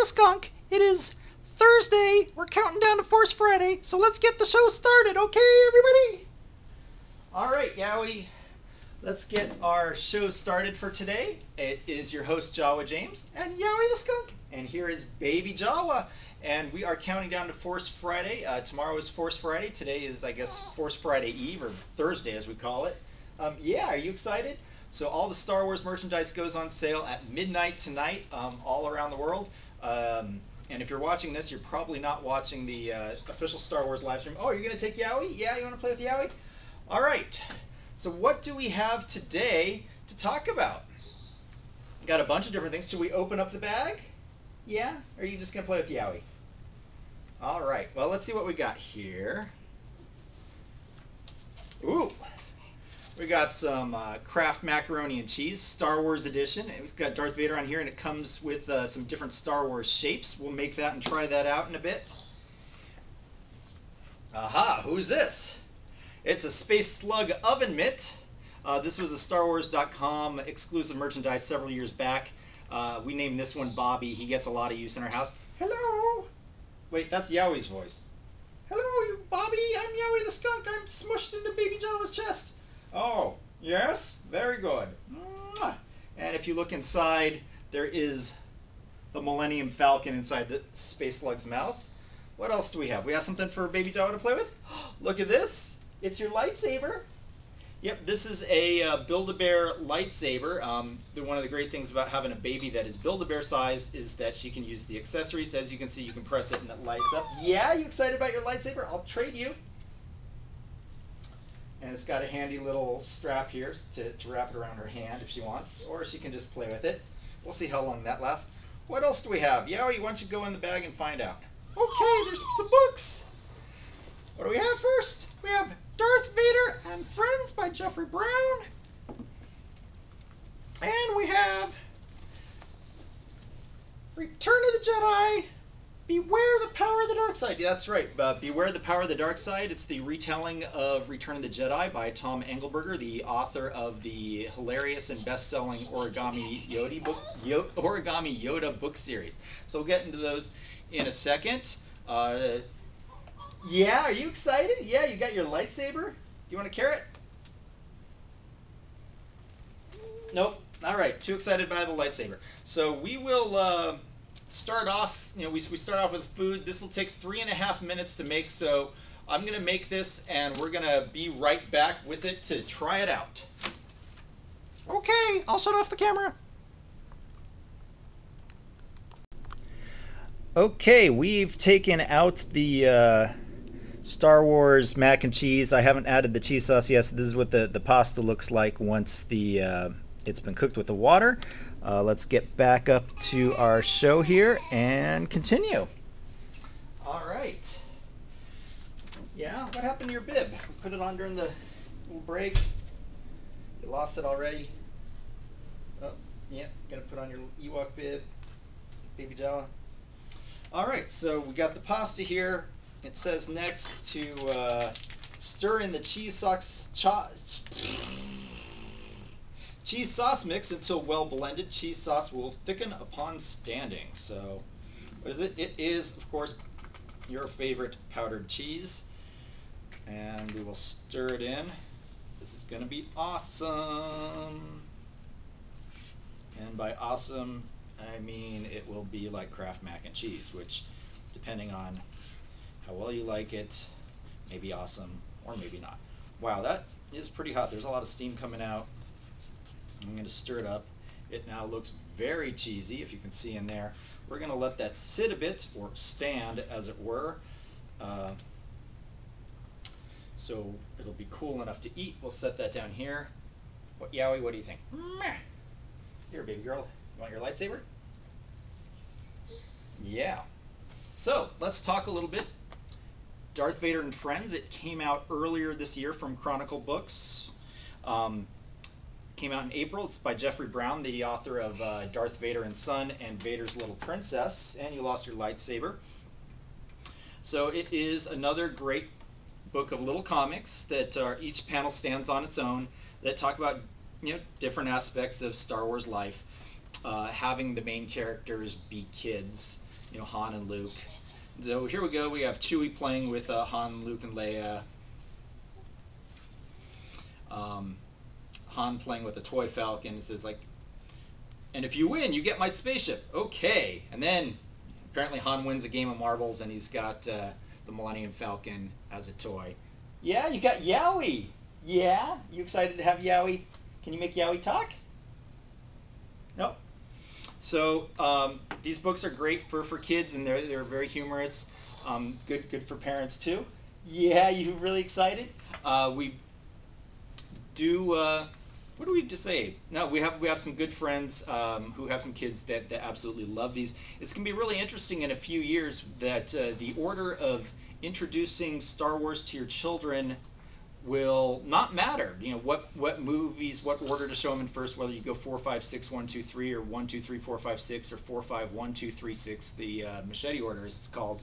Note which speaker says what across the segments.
Speaker 1: the Skunk. It is Thursday. We're counting down to Force Friday, so let's get the show started, okay, everybody? All right, Yowie, let's get our show started for today. It is your host, Jawajames, and Yowie the Skunk. And here is Baby Jawa. And we are counting down to Force Friday. Tomorrow is Force Friday. Today is, I guess, Force Friday Eve, or Thursday as we call it. Yeah, are you excited? So all the Star Wars merchandise goes on sale at midnight tonight all around the world. And if you're watching this, you're probably not watching the official Star Wars live stream. Oh, you're going to take Yowie? Yeah, you want to play with Yowie? All right. So what do we have today to talk about? Got a bunch of different things. Should we open up the bag? Yeah? Or are you just going to play with Yowie? All right. Well, let's see what we got here. Ooh. We got some Kraft macaroni and cheese, Star Wars edition. It's got Darth Vader on here, and it comes with some different Star Wars shapes. We'll make that and try that out in a bit. Aha, who's this? It's a Space Slug oven mitt. This was a StarWars.com exclusive merchandise several years back. We named this one Bobby. He gets a lot of use in our house. Hello! Wait, that's Yowie's voice. Hello, Bobby. I'm Yowie the Skunk. I'm smushed into Baby Jawa's chest. Oh, yes? Very good. And if you look inside, there is the Millennium Falcon inside the Space Slug's mouth. What else do we have? We have something for Baby Jawa to play with? Look at this. It's your lightsaber. Yep, this is a Build-A-Bear lightsaber. One of the great things about having a baby that is Build-A-Bear size is that she can use the accessories. As you can see, you can press it and it lights up. Yeah, you excited about your lightsaber? I'll trade you. And it's got a handy little strap here to wrap it around her hand if she wants, or she can just play with it. We'll see how long that lasts. What else do we have? Yowie, why don't you go in the bag and find out? Okay, there's some books. What do we have first? We have Darth Vader and Friends by Jeffrey Brown. And we have Return of the Jedi, Beware the Power of the Dark Side. Yeah, that's right. Beware the Power of the Dark Side. It's the retelling of Return of the Jedi by Tom Angleberger, the author of the hilarious and best-selling Origami Yoda book series. So we'll get into those in a second. Yeah, are you excited? Yeah, you got your lightsaber? Do you want a carrot? Nope. All right, too excited by the lightsaber. So we will start off, we start off with food. This will take 3.5 minutes to make, so I'm going to make this, and we're going to be right back with it to try it out. Okay, I'll shut off the camera. Okay, we've taken out the Star Wars mac and cheese. I haven't added the cheese sauce yet. So this is what the pasta looks like once it's been cooked with the water. Let's get back up to our show here and continue. All right. Yeah, what happened to your bib? We put it on during the little break. You lost it already. Oh, yeah, gonna put on your Ewok bib, Baby Jawa. All right, so we got the pasta here. It says next to stir in the cheese sauce mix until well blended. Cheese sauce will thicken upon standing. So, what is it? It is, of course, your favorite powdered cheese. And we will stir it in. This is going to be awesome. And by awesome, I mean it will be like Kraft mac and cheese, which, depending on how well you like it, may be awesome or maybe not. Wow, that is pretty hot. There's a lot of steam coming out. I'm going to stir it up. It now looks very cheesy, if you can see in there. We're going to let that sit a bit, or stand, as it were. So it'll be cool enough to eat. We'll set that down here. Yowie, what do you think? Here, baby girl. You want your lightsaber? Yeah. So let's talk a little bit. Darth Vader and Friends. It came out earlier this year from Chronicle Books. Came out in April. It's by Jeffrey Brown, the author of Darth Vader and Son and Vader's Little Princess, and You Lost Your Lightsaber. So it is another great book of little comics that each panel stands on its own, that talk about different aspects of Star Wars life, having the main characters be kids. Han and Luke. So here we go. We have Chewie playing with Han, Luke, and Leia. Han playing with a toy Falcon. It says like, and if you win, you get my spaceship. Okay. And then apparently Han wins a game of marbles, and he's got the Millennium Falcon as a toy. Yeah, you got Yowie. Yeah, you excited to have Yowie? Can you make Yowie talk? Nope. So these books are great for kids, and they're very humorous. Good for parents too. Yeah, you really excited? We do. What do we just say? No, we have some good friends who have some kids that absolutely love these. It's gonna be really interesting in a few years that the order of introducing Star Wars to your children will not matter. What movies, what order to show them in first, whether you go 4, 5, 6, 1, 2, 3, or 1, 2, 3, 4, 5, 6, or 4, 5, 1, 2, 3, 6, the machete order as it's called.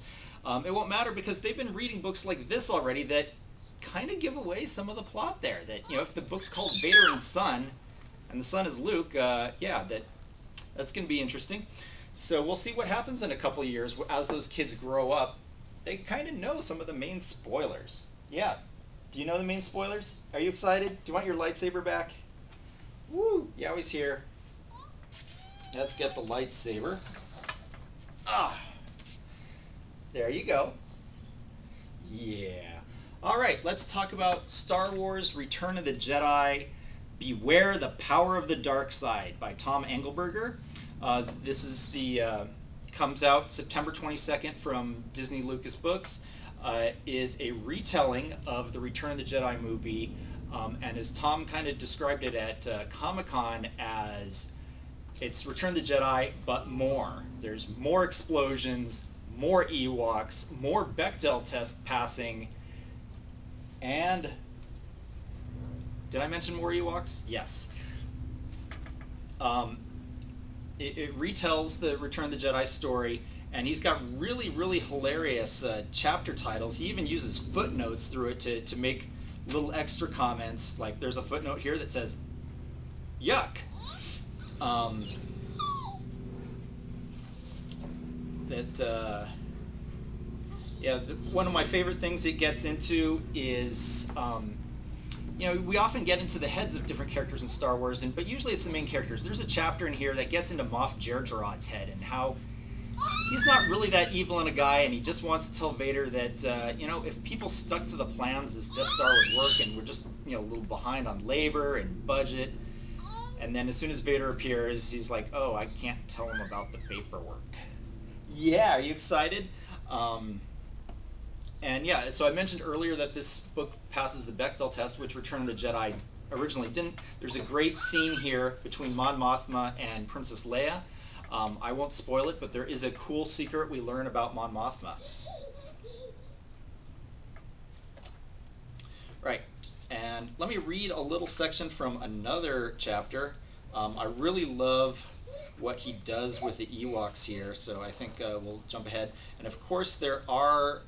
Speaker 1: It won't matter because they've been reading books like this already that kind of give away some of the plot there. That if the book's called Vader and Son, and the son is Luke, yeah, that's going to be interesting. So we'll see what happens in a couple of years as those kids grow up. They kind of know some of the main spoilers. Yeah. Do you know the main spoilers? Are you excited? Do you want your lightsaber back? Woo! Yowie's here. Let's get the lightsaber. Ah! There you go. Yeah. All right, let's talk about Star Wars Return of the Jedi, Beware the Power of the Dark Side by Tom Angleberger. This is comes out September 22nd from Disney Lucas Books. Is a retelling of the Return of the Jedi movie, and as Tom kind of described it at Comic-Con as it's Return of the Jedi, but more. There's more explosions, more Ewoks, more Bechdel test passing, and did I mention more Ewoks? Yes. It retells the Return of the Jedi story, and he's got really hilarious chapter titles. He even uses footnotes through it to make little extra comments. Like there's a footnote here that says, yuck. One of my favorite things it gets into is, we often get into the heads of different characters in Star Wars, but usually it's the main characters. There's a chapter in here that gets into Moff Jerjerrod's head and how he's not really that evil in a guy, and he just wants to tell Vader that, if people stuck to the plans, this Death Star would work, and we're just, a little behind on labor and budget. And then as soon as Vader appears, he's like, oh, I can't tell him about the paperwork. Yeah, are you excited? And yeah, so I mentioned earlier that this book passes the Bechdel test, which Return of the Jedi originally didn't. There's a great scene here between Mon Mothma and Princess Leia. I won't spoil it, but there is a cool secret we learn about Mon Mothma. Right, and let me read a little section from another chapter. I really love what he does with the Ewoks here, so I think we'll jump ahead. And of course there are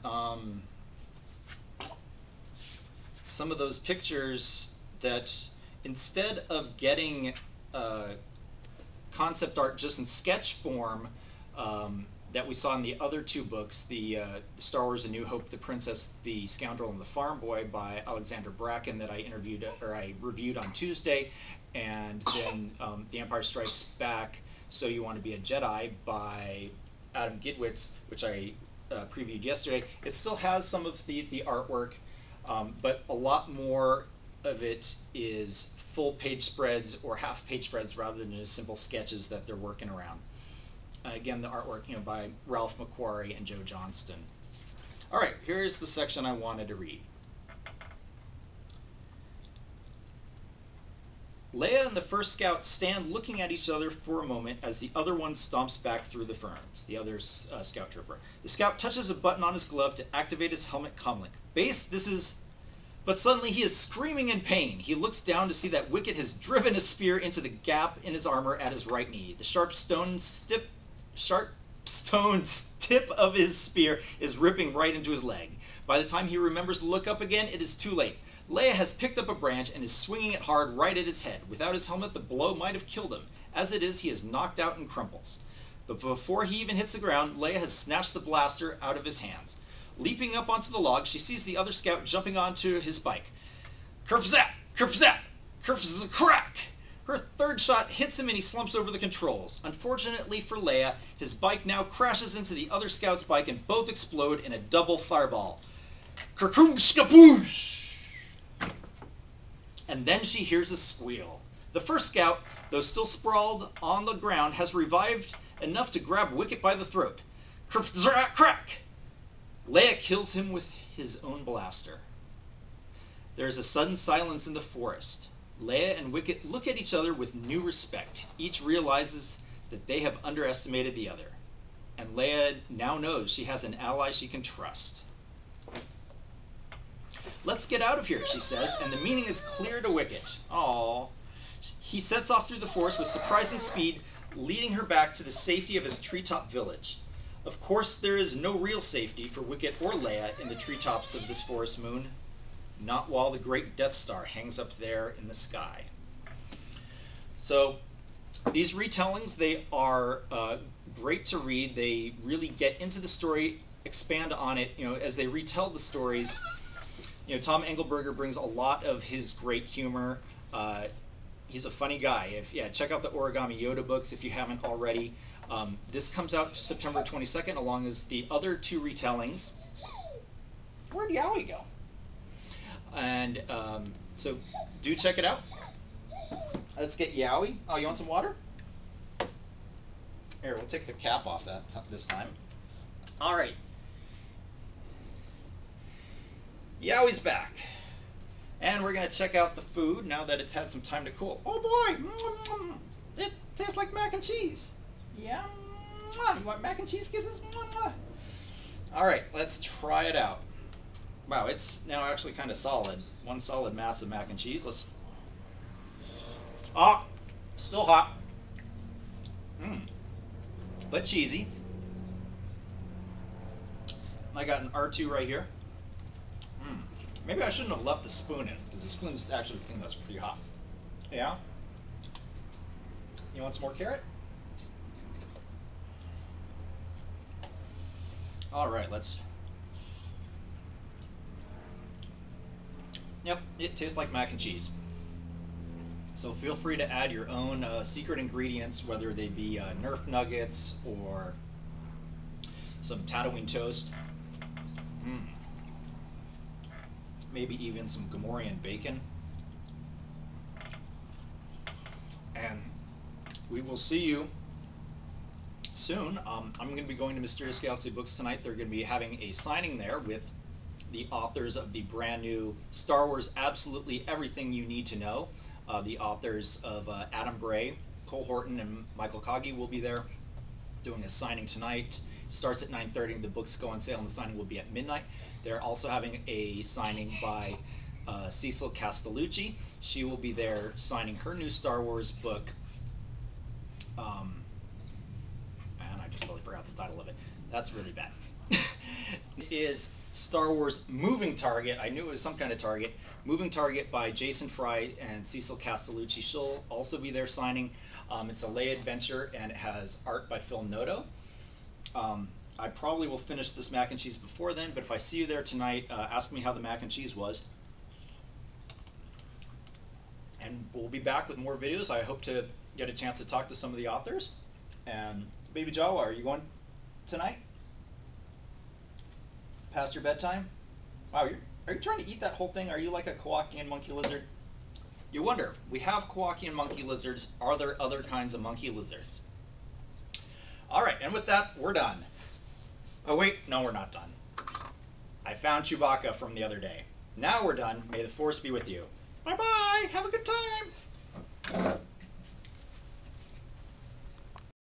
Speaker 1: some of those pictures that instead of getting concept art just in sketch form that we saw in the other two books, the Star Wars A New Hope, The Princess, the Scoundrel, and the Farm Boy by Alexander Bracken that I reviewed on Tuesday, and then The Empire Strikes Back, So You Want to Be a Jedi by Adam Gidwitz, which I previewed yesterday. It still has some of the artwork, but a lot more of it is full page spreads or half page spreads rather than just simple sketches that they're working around. Again, the artwork by Ralph McQuarrie and Joe Johnston. All right, here's the section I wanted to read. Leia and the first scout stand looking at each other for a moment as the other one stomps back through the ferns, the other's scout trooper. The scout touches a button on his glove to activate his helmet comlink. Base, this is... But suddenly he is screaming in pain. He looks down to see that Wicket has driven a spear into the gap in his armor at his right knee. The sharp stone tip of his spear is ripping right into his leg. By the time he remembers to look up again, it is too late. Leia has picked up a branch and is swinging it hard right at his head. Without his helmet, the blow might have killed him. As it is, he is knocked out and crumples. But before he even hits the ground, Leia has snatched the blaster out of his hands. Leaping up onto the log, she sees the other scout jumping onto his bike. Kerf-zap! Kerf-zap! Kerf-z-crack! Her third shot hits him and he slumps over the controls. Unfortunately for Leia, his bike now crashes into the other scout's bike and both explode in a double fireball. Kerkoom-skapoosh! And then she hears a squeal. The first scout, though still sprawled on the ground, has revived enough to grab Wicket by the throat. Kerf-z-crack! Leia kills him with his own blaster. There is a sudden silence in the forest. Leia and Wicket look at each other with new respect. Each realizes that they have underestimated the other. And Leia now knows she has an ally she can trust. Let's get out of here, she says, and the meaning is clear to Wicket. Aww. He sets off through the forest with surprising speed, leading her back to the safety of his treetop village. Of course, there is no real safety for Wicket or Leia in the treetops of this forest moon. Not while the great Death Star hangs up there in the sky. So, these retellings, they are great to read. They really get into the story, expand on it. You know, as they retell the stories, you know, Tom Angleberger brings a lot of his great humor. He's a funny guy. Check out the Origami Yoda books if you haven't already. This comes out September 22nd, along as the other two retellings. Where'd Yowie go? And so do check it out. Let's get Yowie. Oh, you want some water? Here, we'll take the cap off that this time. All right. Yowie's back. And we're going to check out the food now that it's had some time to cool. Oh boy! It tastes like mac and cheese. Yeah. You want mac and cheese kisses? All right, let's try it out. Wow, it's now actually kind of solid. One solid mass of mac and cheese. Let's. Ah, still hot. But cheesy. I got an R2 right here. Maybe I shouldn't have left the spoon in, because the spoon's actually the thing that's pretty hot. Yeah? You want some more carrot? Alright, let's... Yep, it tastes like mac and cheese. So feel free to add your own secret ingredients, whether they be Nerf nuggets or some Tatooine toast. Maybe even some Gamorrean bacon. And we will see you soon. I'm going to be going to Mysterious Galaxy Books tonight. They're going to be having a signing there with the authors of the brand new Star Wars Absolutely Everything You Need to Know. The authors of Adam Bray, Cole Horton, and Michael Kagi will be there doing a signing tonight. Starts at 9:30 and the books go on sale and the signing will be at midnight. They're also having a signing by Cecil Castellucci. She will be there signing her new Star Wars book. And I just totally forgot the title of it. That's really bad. It is Star Wars Moving Target. I knew it was some kind of target. Moving Target by Jason Fry and Cecil Castellucci. She'll also be there signing. It's a Leia adventure and it has art by Phil Noto. I probably will finish this mac and cheese before then, but if I see you there tonight, ask me how the mac and cheese was. And we'll be back with more videos. I hope to get a chance to talk to some of the authors. And Baby Jawa, are you going tonight? Past your bedtime? Wow, are you trying to eat that whole thing? Are you like a Kowakian monkey lizard? You wonder, we have Kowakian monkey lizards. Are there other kinds of monkey lizards? All right, and with that, we're done. Oh wait, no, we're not done. I found Chewbacca from the other day. Now we're done. May the Force be with you. Bye-bye. Have a good time.